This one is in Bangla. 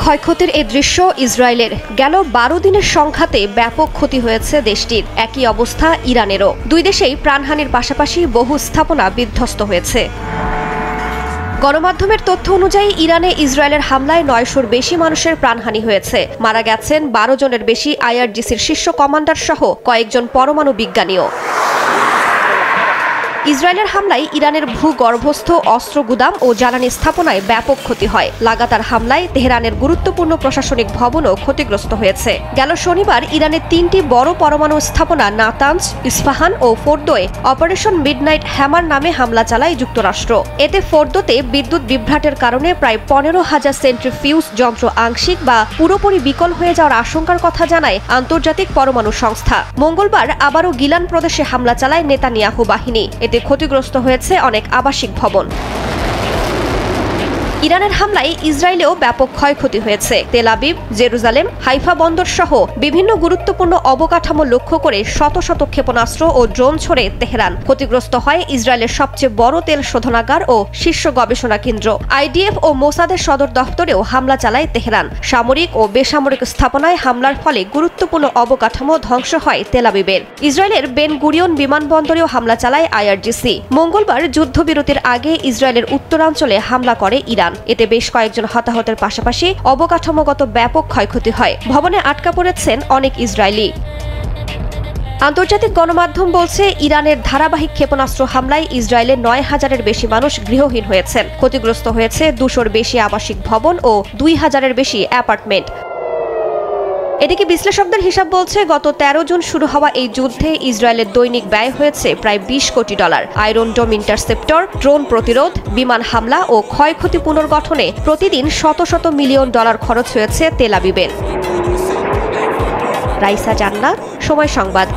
ক্ষয়ক্ষতির এই দৃশ্য ইসরায়েলের। গেল ১২ দিনের সংঘাতে ব্যাপক ক্ষতি হয়েছে দেশটির। একই অবস্থা ইরানেরও। দুই দেশেই প্রাণহানির পাশাপাশি বহু স্থাপনা বিধ্বস্ত হয়েছে। গণমাধ্যমের তথ্য অনুযায়ী ইরানে ইসরায়েলের হামলায় ৯০০-র বেশি মানুষের প্রাণহানি হয়েছে। মারা গেছেন ১২ জনের বেশি আইআরজিসির শীর্ষ কমান্ডার সহ কয়েকজন পরমাণু বিজ্ঞানীও। ইসরায়েলের হামলায় ইরানের ভূগর্ভস্থ অস্ত্র গুদাম ও জ্বালানি স্থাপনায় ব্যাপক ক্ষতি হয়। লাগাতার হামলায় তেহরানের গুরুত্বপূর্ণ প্রশাসনিক ভবনও ক্ষতিগ্রস্ত হয়েছে। গেল শনিবার ইরানের ৩টি বড় পরমাণু স্থাপনা নাতানজ, ইস্পাহান ও ফোর্দোয় অপারেশন মিডনাইট হ্যামার নামে হামলা চালায় যুক্তরাষ্ট্র। এতে ফোর্দোতে বিদ্যুৎ বিভ্রাটের কারণে প্রায় ১৫,০০০ সেন্ট্রিফিউজ যন্ত্র আংশিক বা পুরোপুরি বিকল হয়ে যাওয়ার আশঙ্কার কথা জানায় আন্তর্জাতিক পরমাণু সংস্থা। মঙ্গলবার আবারও গিলান প্রদেশে হামলা চালায় নেতানিয়াহু বাহিনী। এতে ক্ষতিগ্রস্ত হয়েছে অনেক আবাসিক ভবন। ইরানের হামলায় ইসরায়েলেও ব্যাপক ক্ষয়ক্ষতি হয়েছে। তেল আবিব, জেরুজালেম, হাইফা বন্দর সহ বিভিন্ন গুরুত্বপূর্ণ অবকাঠামো লক্ষ্য করে শত শত ক্ষেপণাস্ত্র ও ড্রোন ছড়ে তেহরান। ক্ষতিগ্রস্ত হয় ইসরায়েলের সবচেয়ে বড় তেল শোধনাগার ও শীর্ষ গবেষণা কেন্দ্র। আইডিএফ ও মোসাদের সদর দফতরেও হামলা চালায় তেহরান। সামরিক ও বেসামরিক স্থাপনায় হামলার ফলে গুরুত্বপূর্ণ অবকাঠামো ধ্বংস হয় তেল আবিবের। ইসরায়েলের বেন গুরিয়ন বিমানবন্দরেও হামলা চালায় আইআরজিসি। মঙ্গলবার যুদ্ধবিরতির আগে ইসরায়েলের উত্তরাঞ্চলে হামলা করে ইরান। এতে বেশ কয়েকজন হতাহতের পাশাপাশি অবকাঠামোগত ব্যাপক ক্ষয়ক্ষতি হয়। ভবনে আটকা পড়েছেন অনেক ইসরায়েলি। আন্তর্জাতিক গণমাধ্যম বলছে, ইরানের ধারাবাহিক ক্ষেপণাস্ত্র হামলায় ইসরায়েলের ৯,০০০-এর বেশি মানুষ গৃহহীন হয়েছেন। ক্ষতিগ্রস্ত হয়েছে ২০০-র বেশি আবাসিক ভবন ও ২,০০০-এর বেশি অ্যাপার্টমেন্ট। এদিকে বিশ্লেষকদের হিসাব বলছে, গত ১৩ জুন শুরু হওয়া এই যুদ্ধে ইসরায়েলের দৈনিক ব্যয় হয়েছে প্রায় $২০ কোটি। আয়রন ডোম ইন্টারসেপ্টর, ড্রোন প্রতিরোধ, বিমান হামলা ও ক্ষয়ক্ষতি পুনর্গঠনে প্রতিদিন শত শত মিলিয়ন ডলার খরচ হয়েছে তেল আবিবের। রাইসা জান্নাত, সময় সংবাদ।